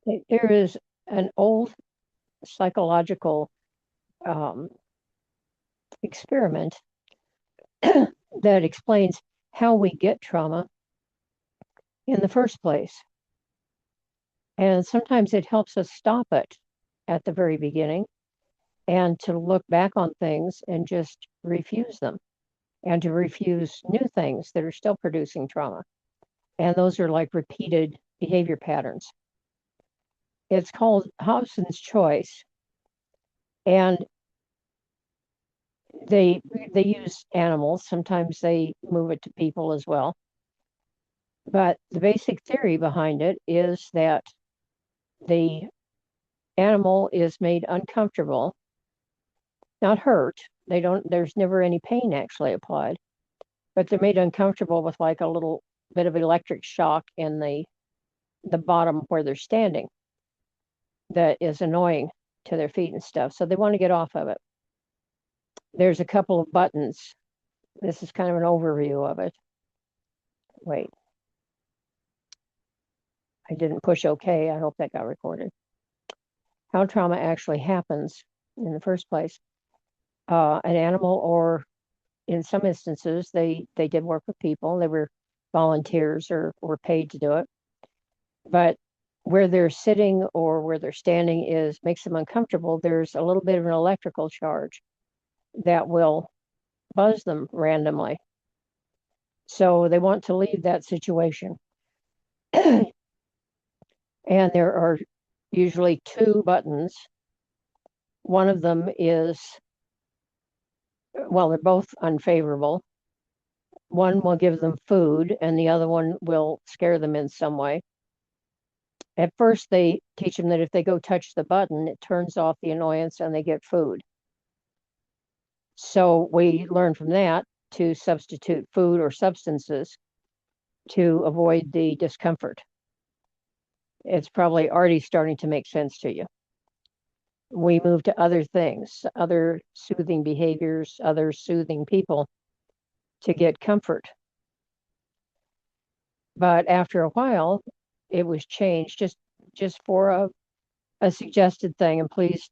There is an old psychological um, experiment that explains how we get trauma in the first place. And sometimes it helps us stop it at the very beginning and to look back on things and just refuse them and to refuse new things that are still producing trauma. And those are like repeated behavior patterns. It's called Hobson's choice. And they they use animals. Sometimes they move it to people as well. But the basic theory behind it is that the animal is made uncomfortable, not hurt. They don't, there's never any pain actually applied, but they're made uncomfortable with like a little bit of electric shock in the bottom where they're standing that is annoying to their feet and stuff. So they want to get off of it. There's a couple of buttons. This is kind of an overview of it. Wait, I didn't push OK. I hope that got recorded. How trauma actually happens in the first place. An animal, or in some instances, they did work with people. They were volunteers or were paid to do it. But where they're sitting or where they're standing is makes them uncomfortable. There's a little bit of an electrical charge that will buzz them randomly. So they want to leave that situation. And there are usually two buttons. One of them is, well, they're both unfavorable. One will give them food, and the other one will scare them in some way. At first, they teach them that if they go touch the button, it turns off the annoyance and they get food. So we learn from that to substitute food or substances to avoid the discomfort. It's probably already starting to make sense to you. We move to other things, other soothing behaviors, other soothing people to get comfort. But after a while, it was changed just for a suggested thing. And please,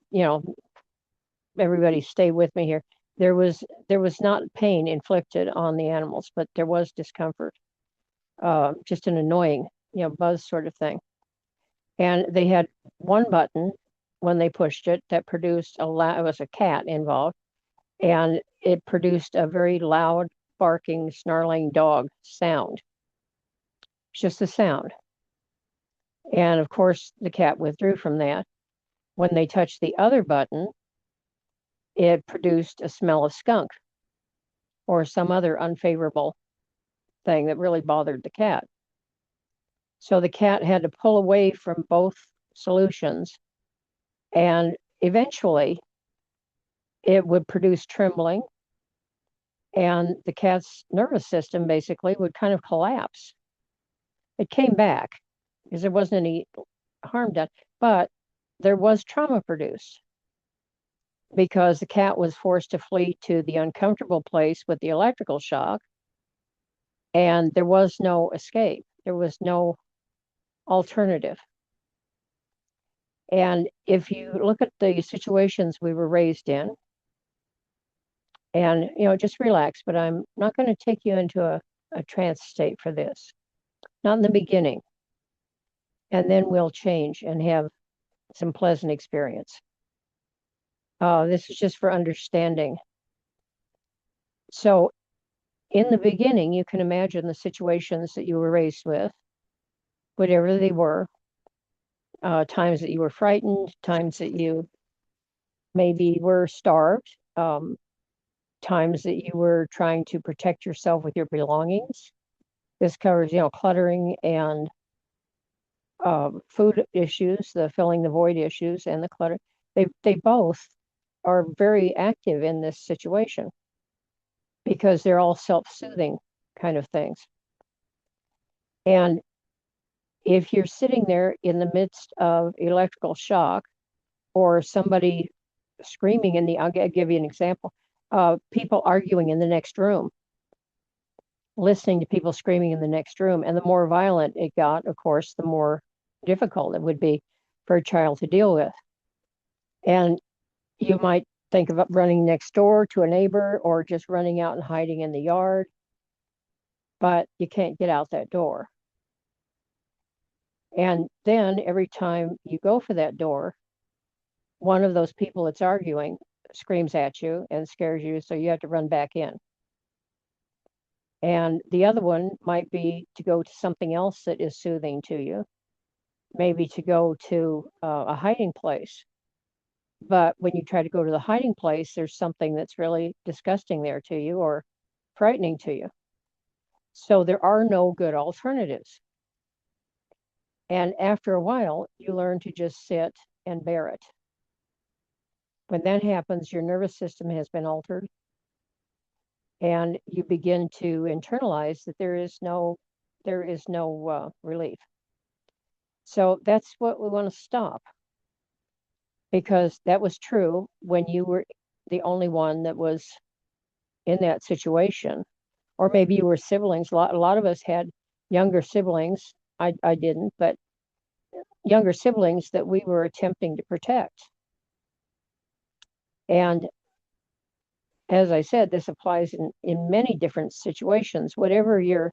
everybody stay with me here. There was not pain inflicted on the animals, but there was discomfort, just an annoying, buzz sort of thing. And they had one button when they pushed it that produced it was a cat involved, and it produced a very loud, barking, snarling dog sound. It's just the sound. And of course, the cat withdrew from that. When they touched the other button, it produced a smell of skunk or some other unfavorable thing that really bothered the cat. So the cat had to pull away from both solutions, and eventually it would produce trembling, and the cat's nervous system basically would kind of collapse. It came back because there wasn't any harm done, but there was trauma produced because the cat was forced to flee to the uncomfortable place with the electrical shock, and there was no escape. There was no alternative. And if you look at the situations we were raised in, and just relax, but I'm not going to take you into a trance state for this, not in the beginning. And then we'll change and have some pleasant experience. This is just for understanding. So in the beginning, you can imagine the situations that you were raised with, whatever they were, times that you were frightened, times that you maybe were starved, times that you were trying to protect yourself with your belongings. This covers, cluttering and food issues, the filling the void issues, and the clutter. They both are very active in this situation because they're all self-soothing kind of things. And if you're sitting there in the midst of electrical shock or somebody screaming I'll give you an example, people arguing in the next room, listening to people screaming in the next room, and the more violent it got, of course, the more difficult it would be. for a child to deal with. And you might think of running next door to a neighbor or just running out and hiding in the yard, but you can't get out that door. And then every time you go for that door, one of those people that's arguing screams at you and scares you, so you have to run back in. And the other one might be to go to something else that is soothing to you, maybe to go to a hiding place. But when you try to go to the hiding place, there's something that's really disgusting there to you or frightening to you. So there are no good alternatives. And after a while, you learn to just sit and bear it. When that happens, your nervous system has been altered, and you begin to internalize that there is no relief. So that's what we want to stop, because that was true when you were the only one that was in that situation, or maybe you were siblings. A lot of us had younger siblings. I didn't, but younger siblings that we were attempting to protect. And as I said, this applies in many different situations. Whatever your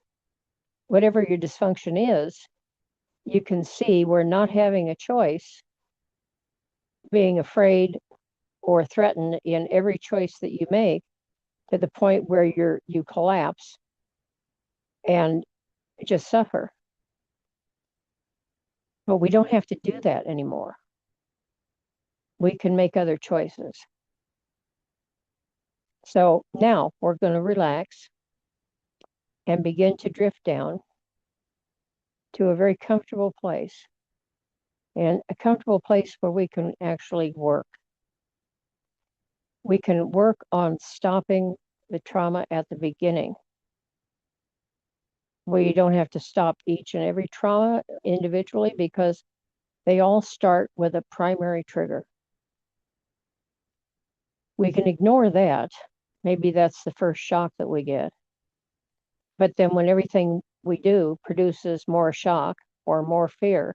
dysfunction is, you can see where not having a choice, being afraid or threatened in every choice that you make, to the point where you collapse and just suffer. But we don't have to do that anymore. We can make other choices. So now we're going to relax and begin to drift down to a very comfortable place, and a comfortable place where we can actually work. We can work on stopping the trauma at the beginning. We don't have to stop each and every trauma individually, because they all start with a primary trigger. We can ignore that. Maybe that's the first shock that we get. But then when everything we do produces more shock or more fear,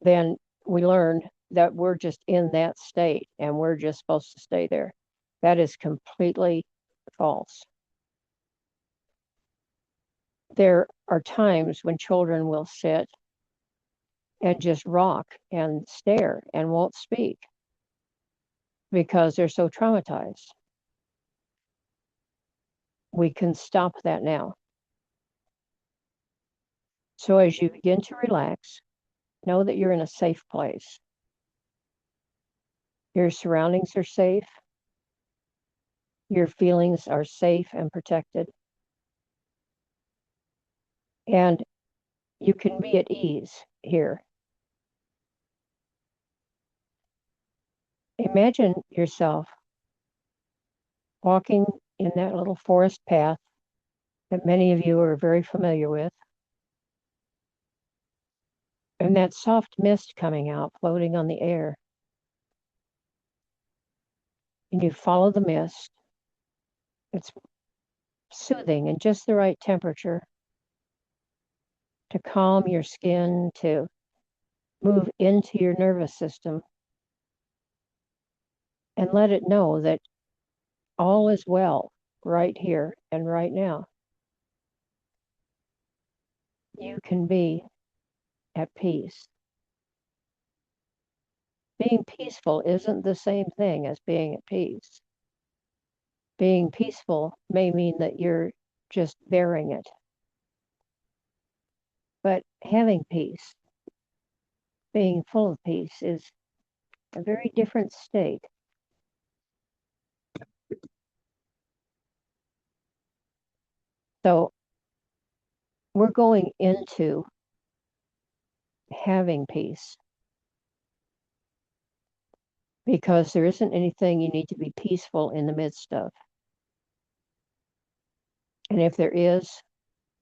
then we learn that we're just in that state and we're just supposed to stay there. That is completely false. There are times when children will sit and just rock and stare and won't speak because they're so traumatized. We can stop that now. So as you begin to relax, know that you're in a safe place. Your surroundings are safe. Your feelings are safe and protected. And you can be at ease here. Imagine yourself walking in that little forest path that many of you are very familiar with, and that soft mist coming out, floating on the air. And you follow the mist. It's soothing and just the right temperature to calm your skin, to move into your nervous system, and let it know that all is well right here and right now. You can be at peace. Being peaceful isn't the same thing as being at peace. Being peaceful may mean that you're just bearing it. But having peace, being full of peace, is a very different state. So we're going into having peace because there isn't anything you need to be peaceful in the midst of. And if there is,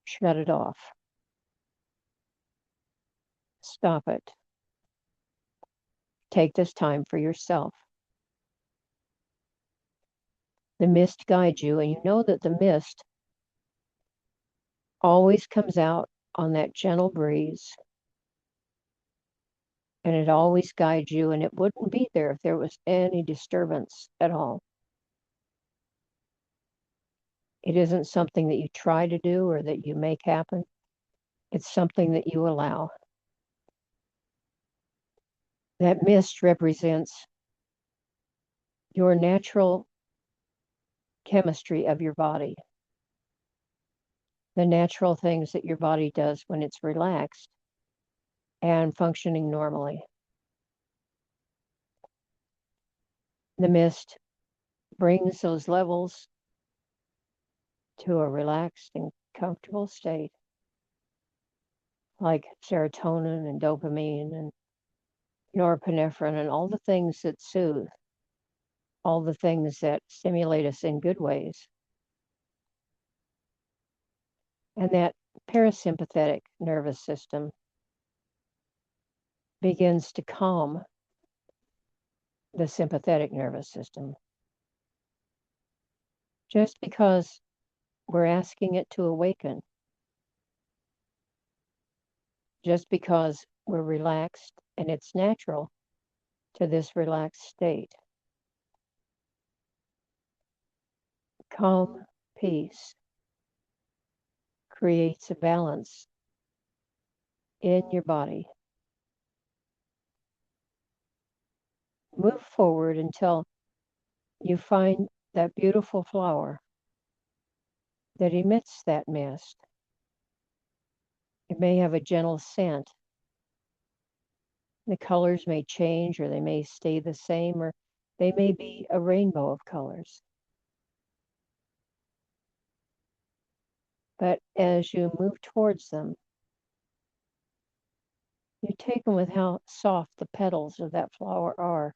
shut it off. Stop it. Take this time for yourself. The mist guides you, and you know that the mist always comes out on that gentle breeze. And it always guides you, and it wouldn't be there if there was any disturbance at all. It isn't something that you try to do or that you make happen. It's something that you allow. That mist represents your natural chemistry of your body, the natural things that your body does when it's relaxed and functioning normally. The mist brings those levels to a relaxed and comfortable state, like serotonin and dopamine and norepinephrine and all the things that soothe, all the things that stimulate us in good ways. And that parasympathetic nervous system begins to calm the sympathetic nervous system. Just because we're asking it to awaken, just because we're relaxed and it's natural to this relaxed state. Calm peace creates a balance in your body. Move forward until you find that beautiful flower that emits that mist. It may have a gentle scent. The colors may change or they may stay the same or they may be a rainbow of colors. But as you move towards them, you're taken with how soft the petals of that flower are.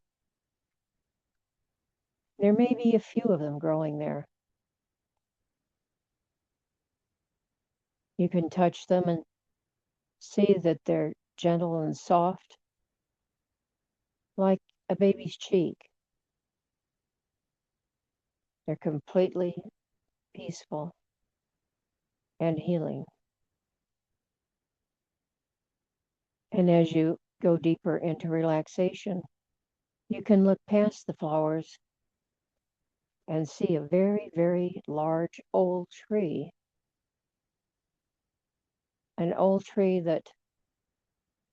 There may be a few of them growing there. You can touch them and see that they're gentle and soft, like a baby's cheek. They're completely peaceful and healing. And as you go deeper into relaxation, you can look past the flowers and see a very, very large old tree. An old tree that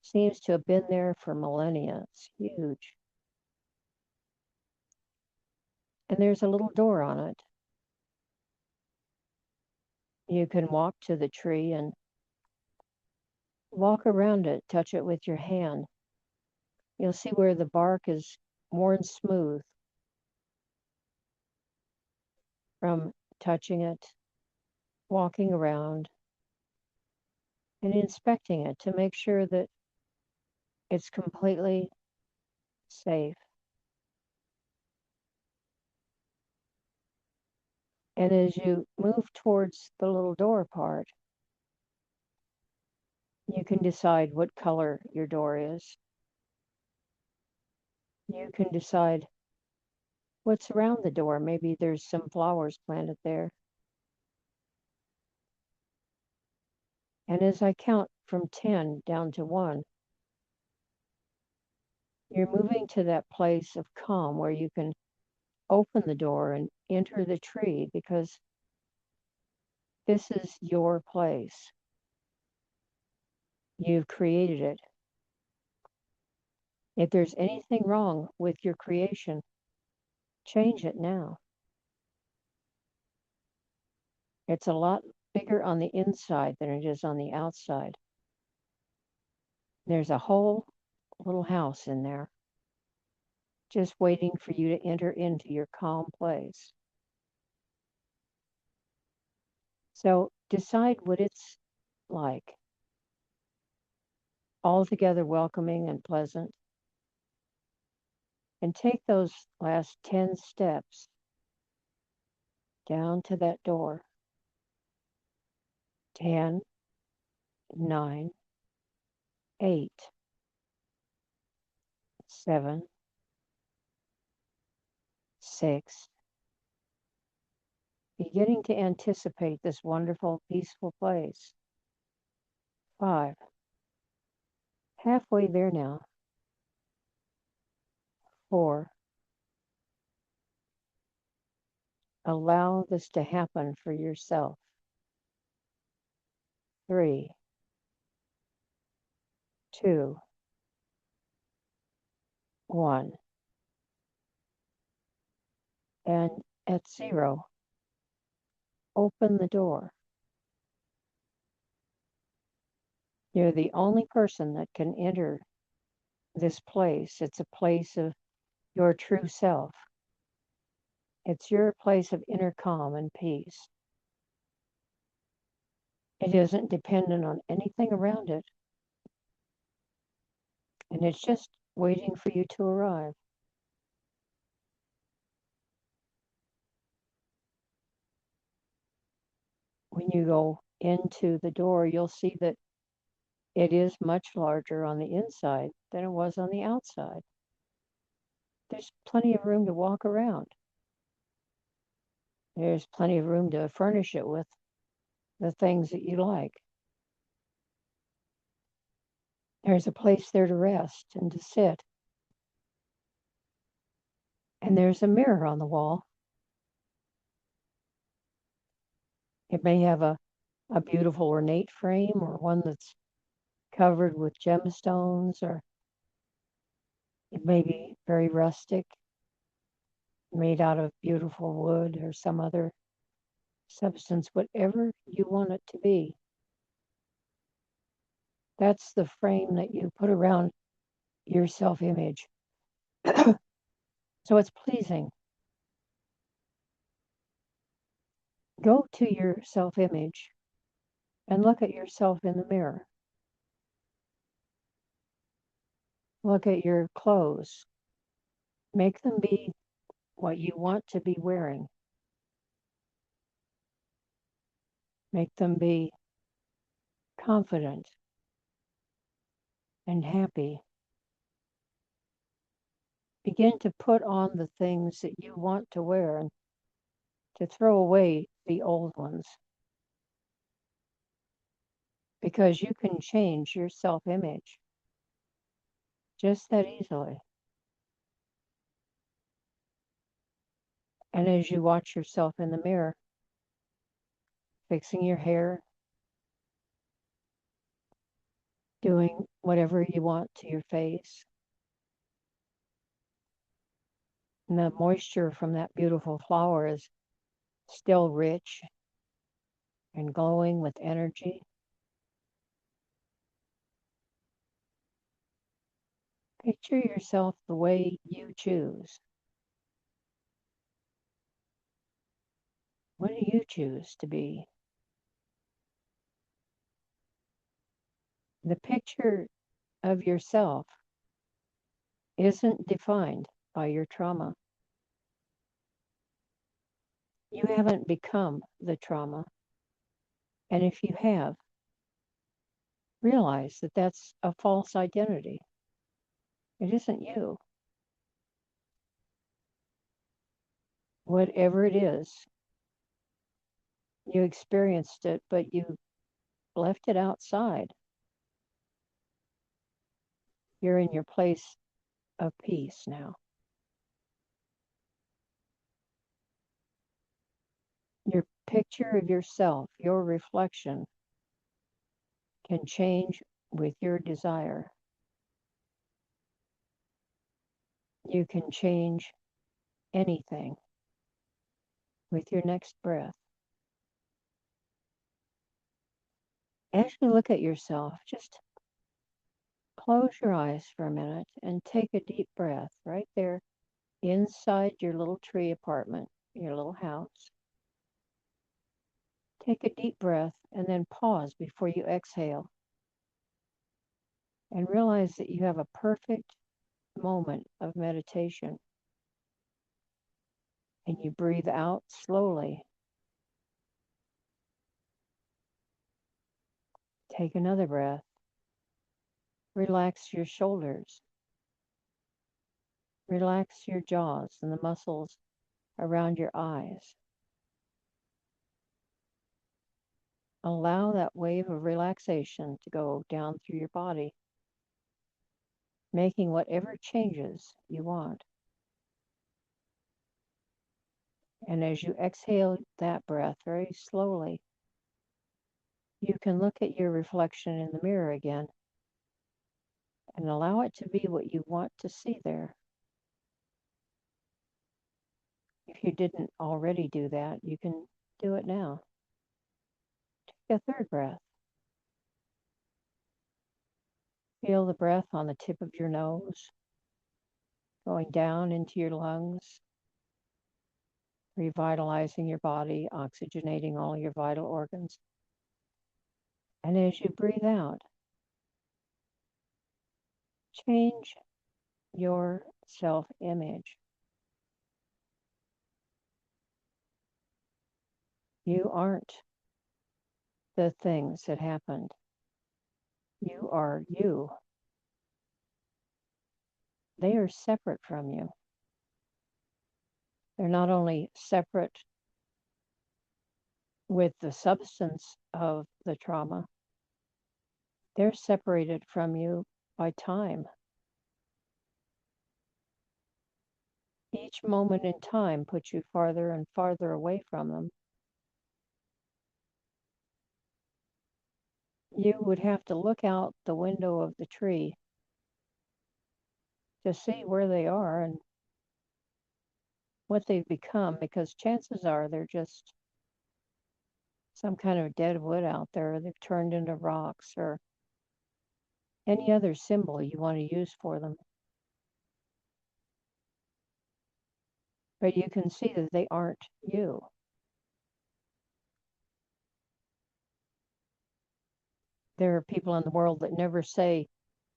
seems to have been there for millennia. It's huge. And there's a little door on it. You can walk to the tree and walk around it, touch it with your hand. You'll see where the bark is worn smooth from touching it, walking around, and inspecting it to make sure that it's completely safe. And as you move towards the little door part, you can decide what color your door is. You can decide what's around the door. Maybe there's some flowers planted there. And as I count from 10 down to 1, you're moving to that place of calm where you can open the door and enter the tree because this is your place. You've created it. If there's anything wrong with your creation, change it now. It's a lot bigger on the inside than it is on the outside. There's a whole little house in there just waiting for you to enter into your calm place. So decide what it's like. Altogether welcoming and pleasant. And take those last 10 steps down to that door. 10, 9, 8, 7, 6. Beginning to anticipate this wonderful, peaceful place. 5. Halfway there now. 4. Allow this to happen for yourself. 3, 2, 1. And at 0, open the door. You're the only person that can enter this place. It's a place of your true self. It's your place of inner calm and peace. It isn't dependent on anything around it. And it's just waiting for you to arrive. When you go into the door, you'll see that it is much larger on the inside than it was on the outside. There's plenty of room to walk around. There's plenty of room to furnish it with the things that you like. There's a place there to rest and to sit. And there's a mirror on the wall. It may have a beautiful ornate frame or one that's covered with gemstones, or it may be very rustic, made out of beautiful wood or some other substance, whatever you want it to be. That's the frame that you put around your self-image. So it's pleasing. Go to your self-image and look at yourself in the mirror. Look at your clothes. Make them be what you want to be wearing. Make them be confident and happy. Begin to put on the things that you want to wear and to throw away the old ones. Because you can change your self-image just that easily. And as you watch yourself in the mirror, fixing your hair, doing whatever you want to your face, and the moisture from that beautiful flower is still rich and glowing with energy. Picture yourself the way you choose. What do you choose to be? The picture of yourself isn't defined by your trauma. You haven't become the trauma. And if you have, realize that that's a false identity. It isn't you. Whatever it is, you experienced it, but you left it outside. You're in your place of peace now. Your picture of yourself, your reflection, can change with your desire. You can change anything with your next breath. As you look at yourself, just close your eyes for a minute and take a deep breath right there inside your little tree apartment, your little house. Take a deep breath and then pause before you exhale. And realize that you have a perfect moment of meditation. And you breathe out slowly. Take another breath. Relax your shoulders. Relax your jaws and the muscles around your eyes. Allow that wave of relaxation to go down through your body, making whatever changes you want. And as you exhale that breath very slowly, you can look at your reflection in the mirror again and allow it to be what you want to see there. If you didn't already do that, you can do it now. Take a third breath. Feel the breath on the tip of your nose, going down into your lungs, revitalizing your body, oxygenating all your vital organs. And as you breathe out, change your self-image. You aren't the things that happened. You are you. They are separate from you. They're not only separate with the substance of the trauma, they're separated from you by time. Each moment in time puts you farther and farther away from them. You would have to look out the window of the tree to see where they are and what they've become, because chances are they're just some kind of dead wood out there. They've turned into rocks or any other symbol you want to use for them. But you can see that they aren't you. There are people in the world that never say,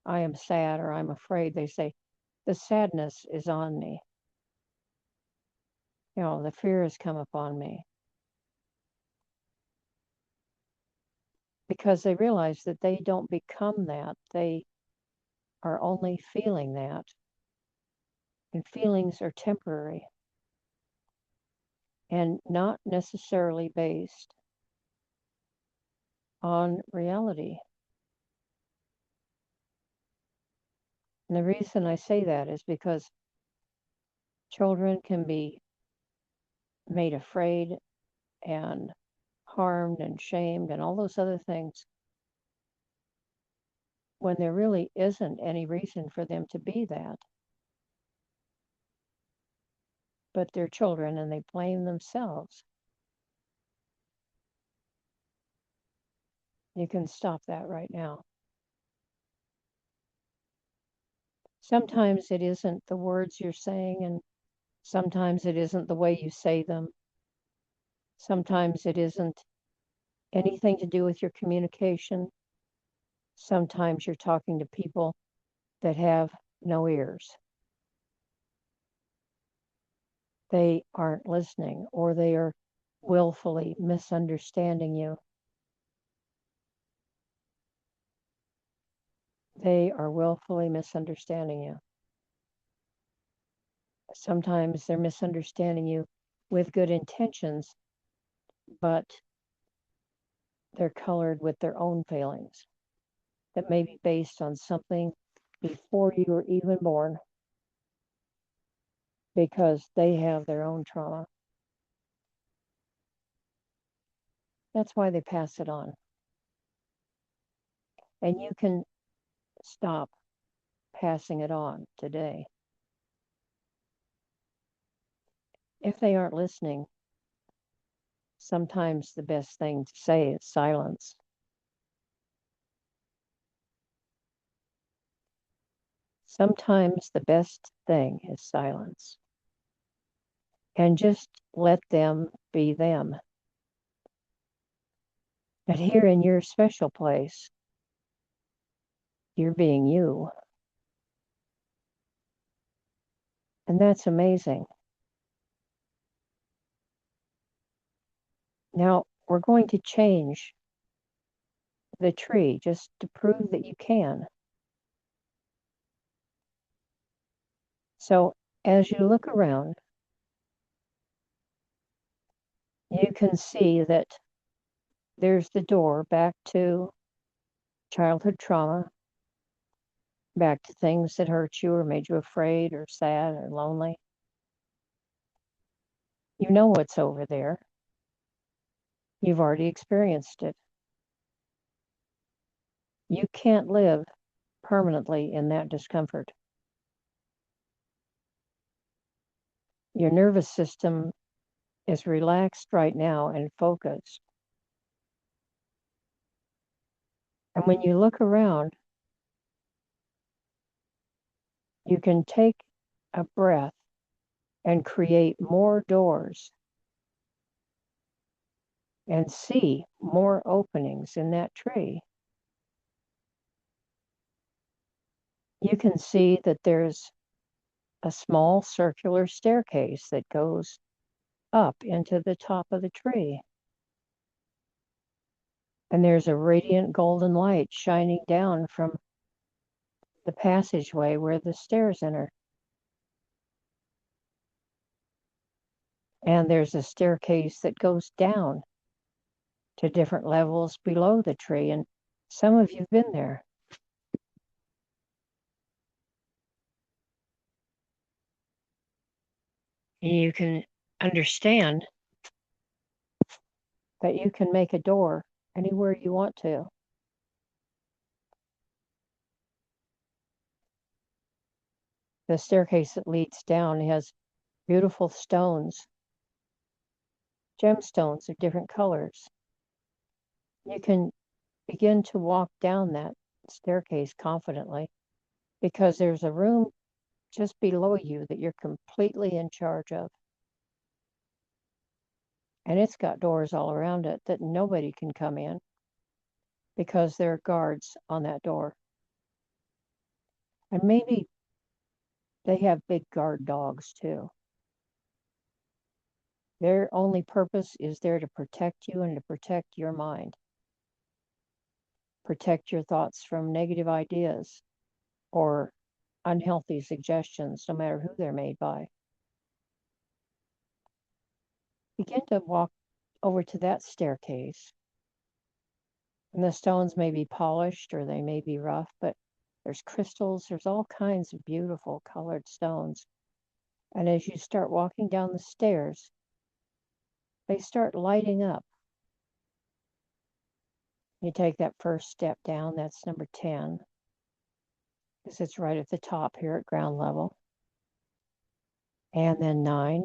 I am sad or I'm afraid. They say, the sadness is on me. The fear has come upon me. Because they realize that they don't become that. They are only feeling that. And feelings are temporary and not necessarily based on reality. And the reason I say that is because children can be made afraid and harmed and shamed and all those other things when there really isn't any reason for them to be that. But they're children and they blame themselves. You can stop that right now. Sometimes it isn't the words you're saying, and sometimes it isn't the way you say them. Sometimes it isn't anything to do with your communication. Sometimes you're talking to people that have no ears. They aren't listening, or they are willfully misunderstanding you. They are willfully misunderstanding you. Sometimes they're misunderstanding you with good intentions, but they're colored with their own failings that may be based on something before you were even born, because they have their own trauma. That's why they pass it on. And you can stop passing it on today. If they aren't listening, sometimes the best thing to say is silence. Sometimes the best thing is silence. And just let them be them. But here in your special place, you're being you. And that's amazing. Now, we're going to change the tree just to prove that you can. So as you look around, you can see that there's the door back to childhood trauma, back to things that hurt you or made you afraid or sad or lonely. You know what's over there. You've already experienced it. You can't live permanently in that discomfort. Your nervous system is relaxed right now and focused. And when you look around, you can take a breath and create more doors and see more openings in that tree. You can see that there's a small circular staircase that goes up into the top of the tree. And there's a radiant golden light shining down from the passageway where the stairs enter. And there's a staircase that goes down to different levels below the tree. And some of you've been there. You can understand that you can make a door anywhere you want to. The staircase that leads down has beautiful stones, gemstones of different colors. You can begin to walk down that staircase confidently because there's a room just below you that you're completely in charge of. And it's got doors all around it that nobody can come in because there are guards on that door. And maybe they have big guard dogs too. Their only purpose is there to protect you and to protect your mind. Protect your thoughts from negative ideas or unhealthy suggestions, no matter who they're made by. Begin to walk over to that staircase. And the stones may be polished or they may be rough, but there's crystals, there's all kinds of beautiful colored stones. And as you start walking down the stairs, they start lighting up. You take that first step down, that's number 10, because it's right at the top here at ground level. And then 9,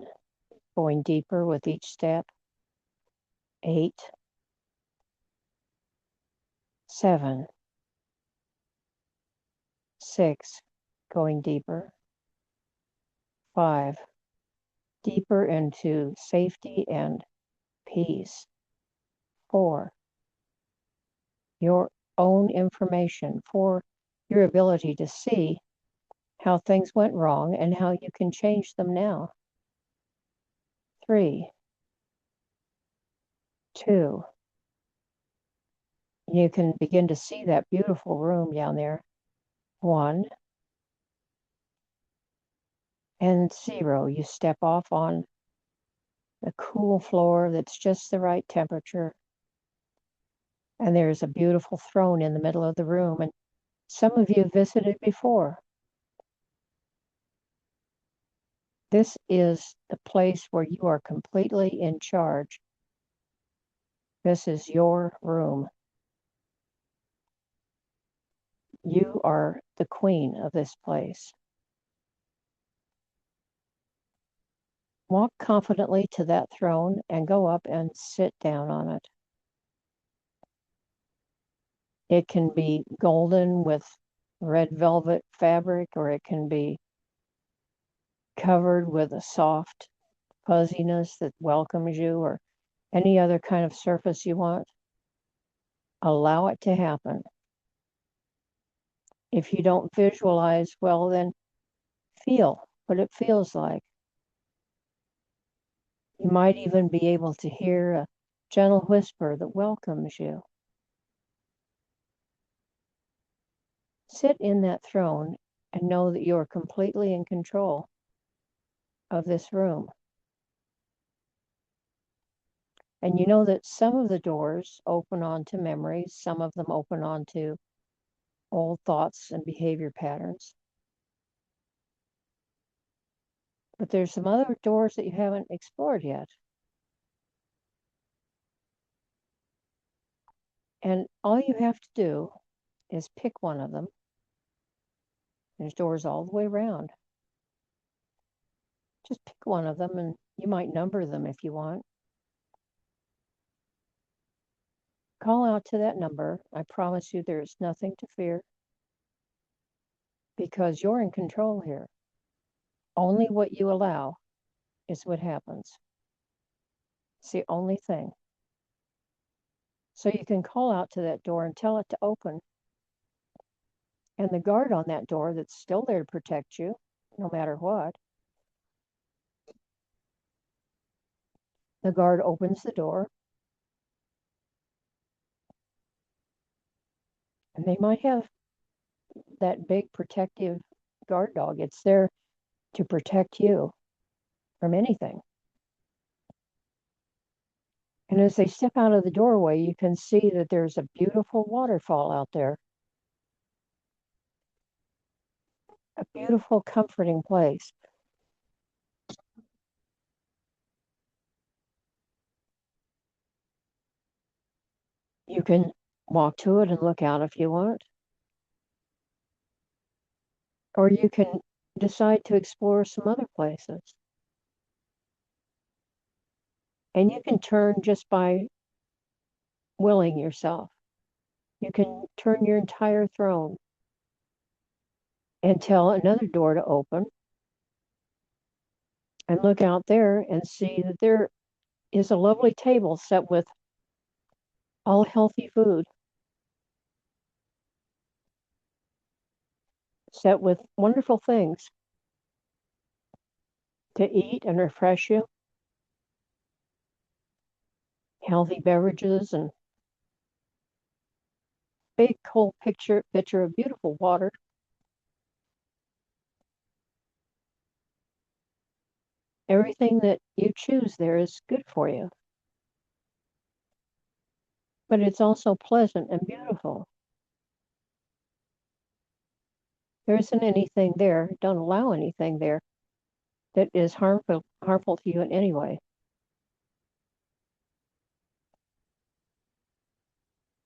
going deeper with each step. 8, 7, 6, going deeper. 5, deeper into safety and peace. 4, your own information, for your ability to see how things went wrong and how you can change them now. 3, 2, you can begin to see that beautiful room down there. 1, and 0, you step off on the cool floor that's just the right temperature. And there's a beautiful throne in the middle of the room. And some of you have visited before. This is the place where you are completely in charge. This is your room. You are the queen of this place. Walk confidently to that throne and go up and sit down on it. It can be golden with red velvet fabric, or it can be covered with a soft fuzziness that welcomes you, or any other kind of surface you want. Allow it to happen. If you don't visualize, well, then feel what it feels like. You might even be able to hear a gentle whisper that welcomes you. Sit in that throne and know that you are completely in control of this room. And you know that some of the doors open onto memories, some of them open onto old thoughts and behavior patterns. But there's some other doors that you haven't explored yet. And all you have to do is pick one of them. There's doors all the way around. Just pick one of them, and you might number them if you want. Call out to that number. I promise you there's nothing to fear because you're in control here. Only what you allow is what happens. It's the only thing. So you can call out to that door and tell it to open. And the guard on that door that's still there to protect you, no matter what, the guard opens the door. And they might have that big protective guard dog. It's there to protect you from anything. And as they step out of the doorway, you can see that there's a beautiful waterfall out there, a beautiful, comforting place. You can walk to it and look out if you want, or you can decide to explore some other places. And you can turn just by willing yourself. You can turn your entire throne and tell another door to open and look out there and see that there is a lovely table set with all healthy food, set with wonderful things to eat and refresh you, healthy beverages and big cold pitcher of beautiful water. Everything that you choose there is good for you, but it's also pleasant and beautiful. There isn't anything there, don't allow anything there that is harmful to you in any way.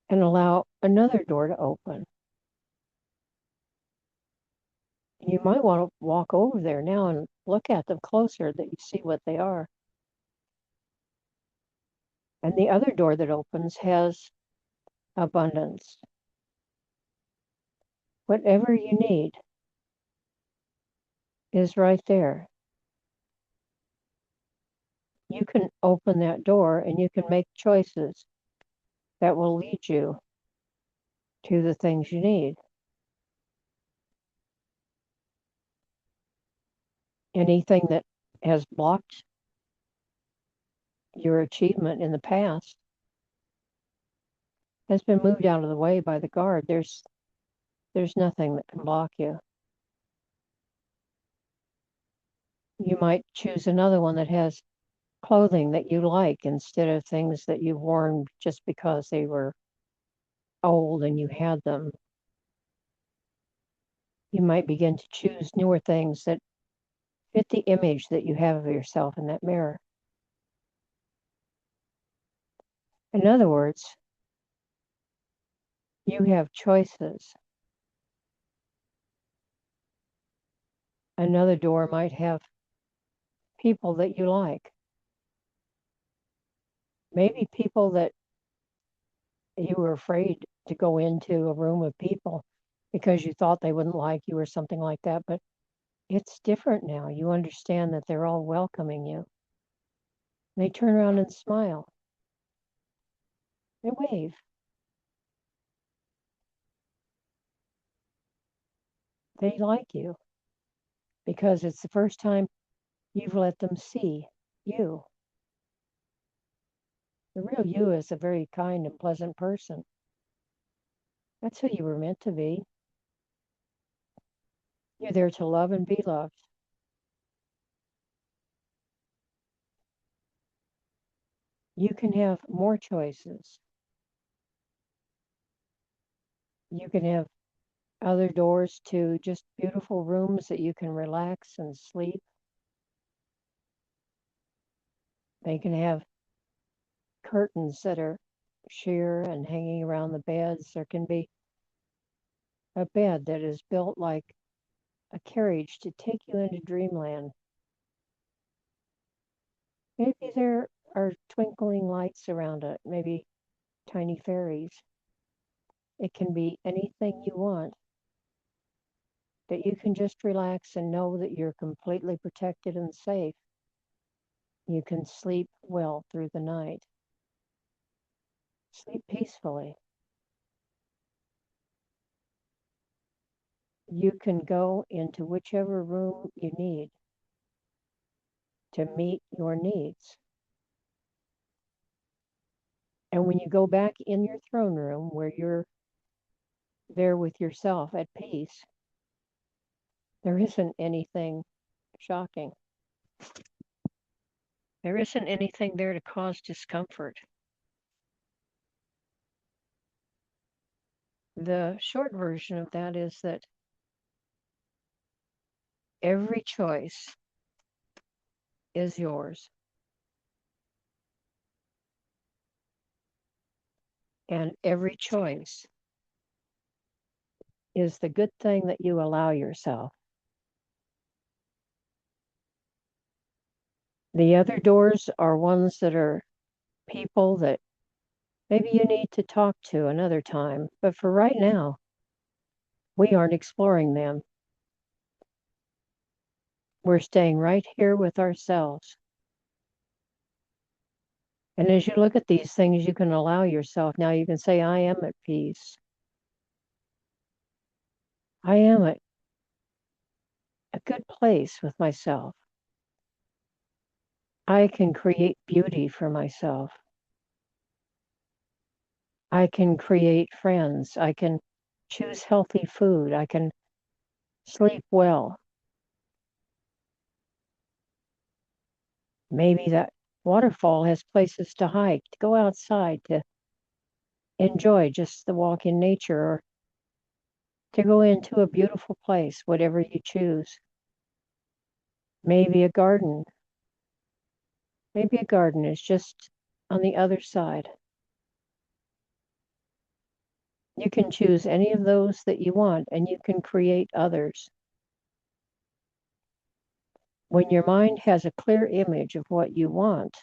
And allow another door to open. You might want to walk over there now and look at them closer that you see what they are. And the other door that opens has abundance. Whatever you need is right there. You can open that door and you can make choices that will lead you to the things you need. Anything that has blocked your achievement in the past has been moved out of the way by the guard. There's nothing that can block you. You might choose another one that has clothing that you like instead of things that you've worn just because they were old and you had them. You might begin to choose newer things that fit the image that you have of yourself in that mirror. In other words, you have choices. Another door might have people that you like. Maybe people that you were afraid to go into a room of people because you thought they wouldn't like you or something like that. But it's different now. You understand that they're all welcoming you. They turn around and smile. They wave. They like you because it's the first time you've let them see you. The real you is a very kind and pleasant person. That's who you were meant to be. You're there to love and be loved. You can have more choices. You can have other doors to just beautiful rooms that you can relax and sleep. They can have curtains that are sheer and hanging around the beds. There can be a bed that is built like a carriage to take you into dreamland. Maybe there are twinkling lights around it, maybe tiny fairies. It can be anything you want, that you can just relax and know that you're completely protected and safe. You can sleep well through the night, sleep peacefully. You can go into whichever room you need to meet your needs. And when you go back in your throne room where you're there with yourself at peace, there isn't anything shocking. There isn't anything there to cause discomfort. The short version of that is that every choice is yours, and every choice is the good thing that you allow yourself. The other doors are ones that are people that maybe you need to talk to another time, but for right now, we aren't exploring them. We're staying right here with ourselves. And as you look at these things, you can allow yourself. Now you can say, I am at peace. I am at a good place with myself. I can create beauty for myself. I can create friends. I can choose healthy food. I can sleep well. Maybe that waterfall has places to hike, to go outside, to enjoy just the walk in nature, or to go into a beautiful place, whatever you choose. Maybe a garden. Maybe a garden is just on the other side. You can choose any of those that you want, and you can create others. When your mind has a clear image of what you want,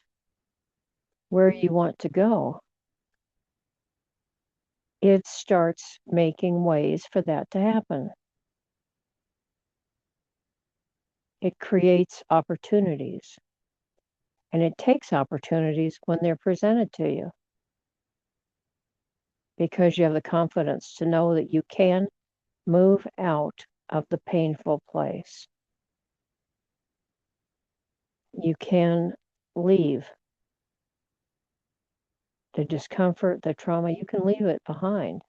where you want to go, it starts making ways for that to happen. It creates opportunities, and it takes opportunities when they're presented to you because you have the confidence to know that you can move out of the painful place. You can leave the discomfort, the trauma, you can leave it behind.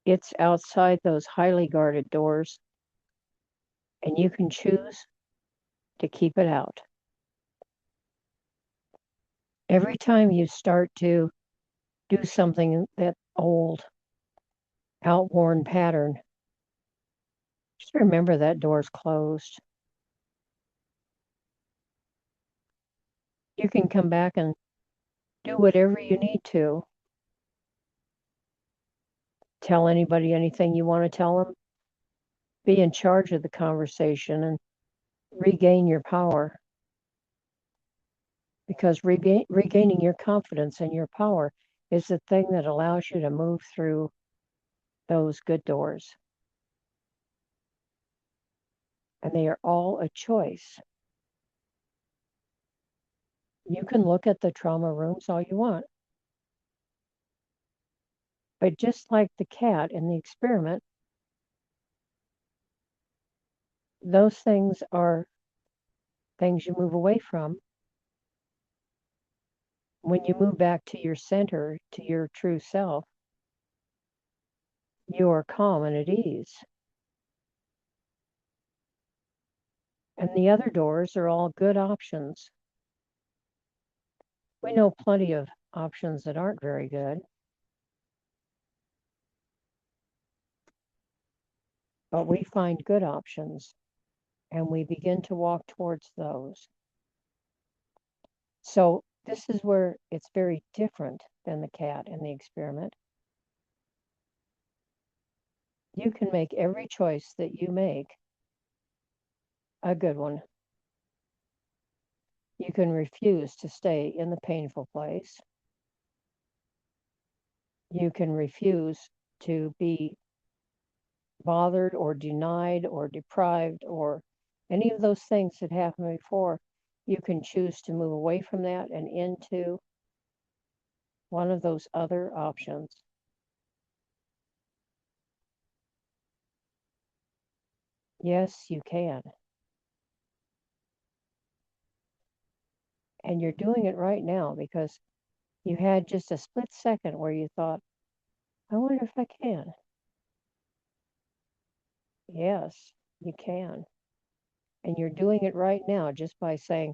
It's outside those highly guarded doors, and you can choose to keep it out. Every time you start to do something that old, outworn pattern, just remember that door's closed. You can come back and do whatever you need to. Tell anybody anything you want to tell them. Be in charge of the conversation and regain your power. Because regaining your confidence and your power is the thing that allows you to move through those good doors. And they are all a choice. You can look at the trauma rooms all you want. But just like the cat in the experiment, those things are things you move away from. When you move back to your center, to your true self, you are calm and at ease. And the other doors are all good options. We know plenty of options that aren't very good, but we find good options and we begin to walk towards those. So this is where it's very different than the cat in the experiment. You can make every choice that you make a good one. You can refuse to stay in the painful place. You can refuse to be bothered or denied or deprived or any of those things that happened before. You can choose to move away from that and into one of those other options. Yes, you can. And you're doing it right now because you had just a split second where you thought, I wonder if I can. Yes, you can. And you're doing it right now just by saying,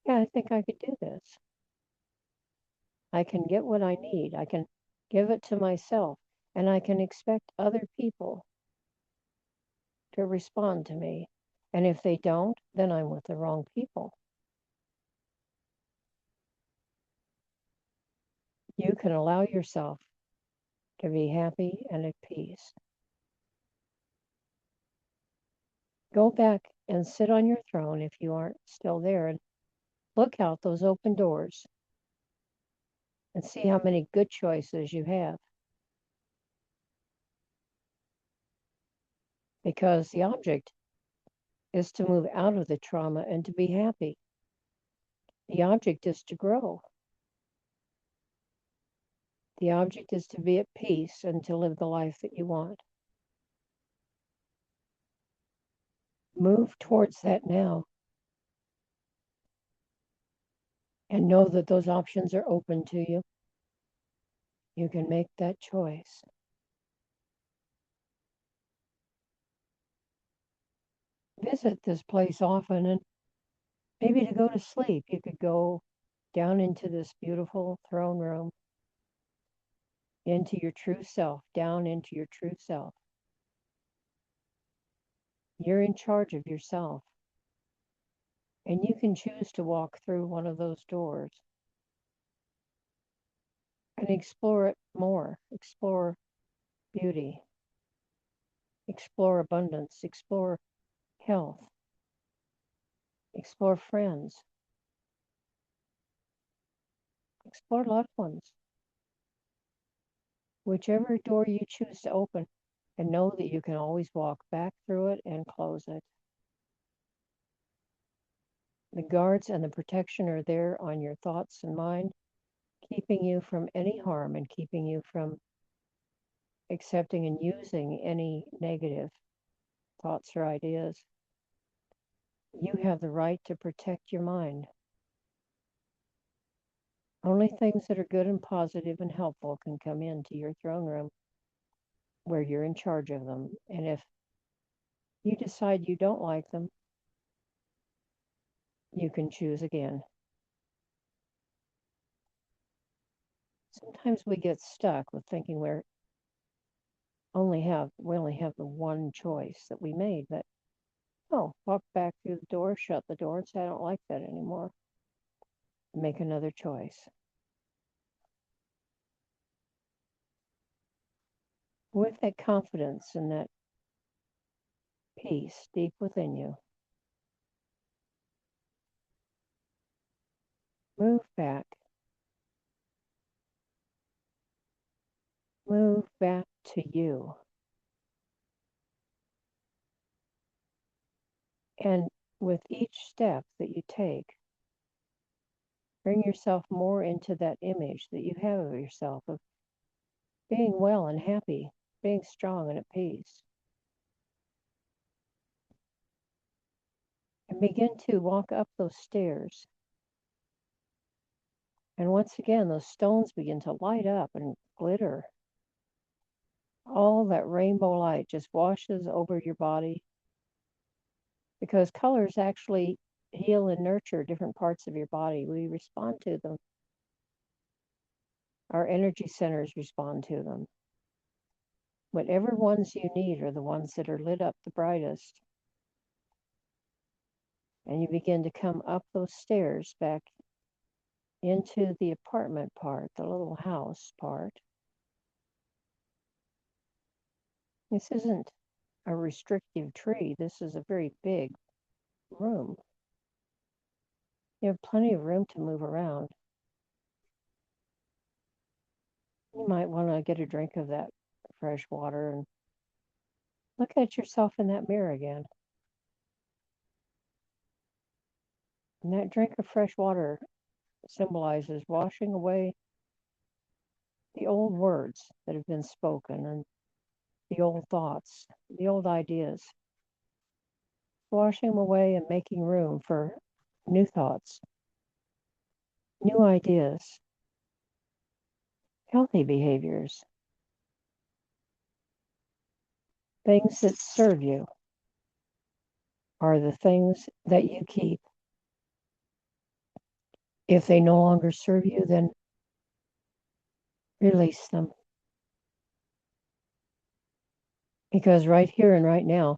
yeah, I think I could do this. I can get what I need. I can give it to myself. And I can expect other people to respond to me. And if they don't, then I'm with the wrong people. You can allow yourself to be happy and at peace. Go back and sit on your throne if you aren't still there and look out those open doors and see how many good choices you have. Because the object is to move out of the trauma and to be happy. The object is to grow. The object is to be at peace and to live the life that you want. Move towards that now and know that those options are open to you. You can make that choice. Visit this place often, and maybe to go to sleep, you could go down into this beautiful throne room, into your true self, down into your true self. You're in charge of yourself, and you can choose to walk through one of those doors and explore it more. Explore beauty, explore abundance, explore health, explore friends, explore loved ones. Whichever door you choose to open, and know that you can always walk back through it and close it. The guards and the protection are there on your thoughts and mind, keeping you from any harm and keeping you from accepting and using any negative thoughts or ideas. You have the right to protect your mind. Only things that are good and positive and helpful can come into your throne room where you're in charge of them. And if you decide you don't like them, you can choose again. Sometimes we get stuck with thinking we only have the one choice that we made, but oh, walk back through the door, shut the door, and say, I don't like that anymore. Make another choice. With that confidence and that peace deep within you, move back. Move back to you. And with each step that you take, bring yourself more into that image that you have of yourself, of being well and happy, being strong and at peace. And begin to walk up those stairs. And once again, those stones begin to light up and glitter. All that rainbow light just washes over your body because colors actually heal and nurture different parts of your body. We respond to them. Our energy centers respond to them. Whatever ones you need are the ones that are lit up the brightest. And you begin to come up those stairs back into the apartment part, the little house part. This isn't a restrictive tree. This is a very big room. You have plenty of room to move around. You might want to get a drink of that fresh water and look at yourself in that mirror again. And that drink of fresh water symbolizes washing away the old words that have been spoken and the old thoughts, the old ideas. Washing them away and making room for new thoughts, new ideas, healthy behaviors, things that serve you are the things that you keep. If they no longer serve you, then release them. Because right here and right now,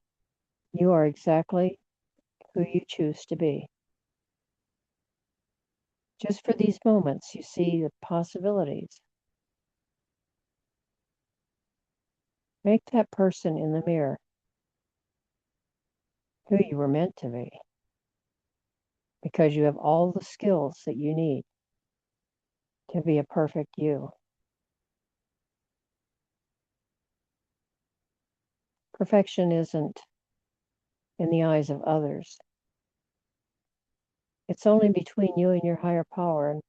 you are exactly who you choose to be. Just for these moments, you see the possibilities. Make that person in the mirror who you were meant to be. Because you have all the skills that you need to be a perfect you. Perfection isn't in the eyes of others. It's only between you and your higher power. And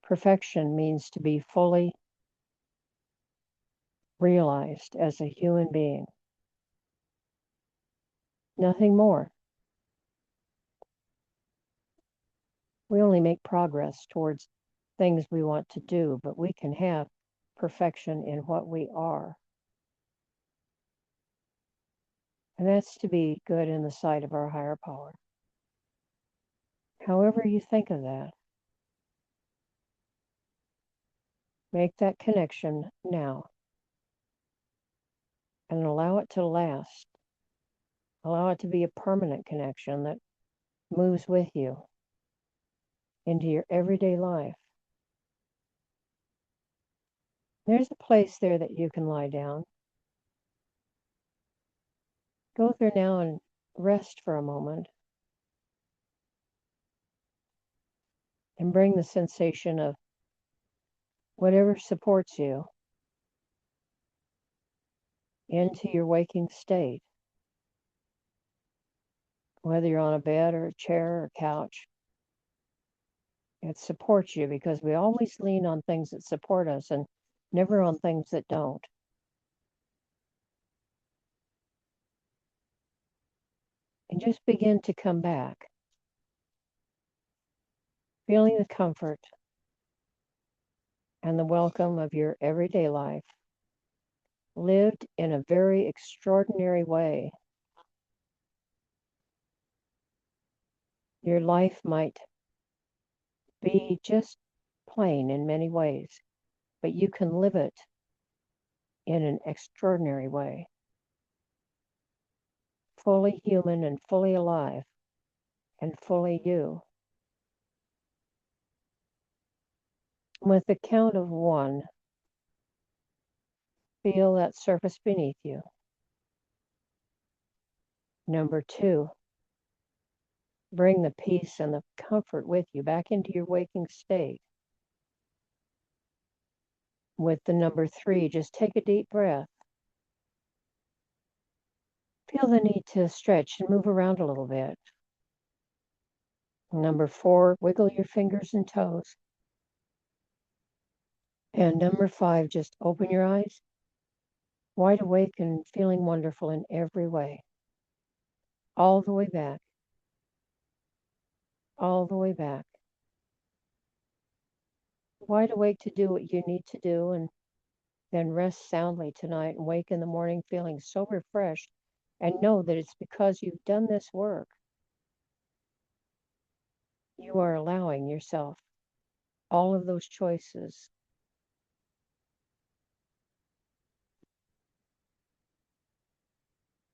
perfection means to be fully realized as a human being. Nothing more. We only make progress towards things we want to do, but we can have perfection in what we are. And that's to be good in the sight of our higher power. However you think of that, make that connection now and allow it to last. Allow it to be a permanent connection that moves with you into your everyday life. There's a place there that you can lie down. Go there now and rest for a moment. And bring the sensation of whatever supports you into your waking state. Whether you're on a bed or a chair or couch, it supports you because we always lean on things that support us and never on things that don't. And just begin to come back, feeling the comfort and the welcome of your everyday life, lived in a very extraordinary way. Your life might be just plain in many ways, but you can live it in an extraordinary way. Fully human and fully alive and fully you. With the count of 1, feel that surface beneath you. Number 2, bring the peace and the comfort with you back into your waking state. With the number 3, just take a deep breath. Feel the need to stretch and move around a little bit. Number 4, wiggle your fingers and toes. And number 5, just open your eyes, wide awake and feeling wonderful in every way. All the way back. All the way back. Wide awake to do what you need to do and then rest soundly tonight and wake in the morning feeling so refreshed and know that it's because you've done this work. You are allowing yourself all of those choices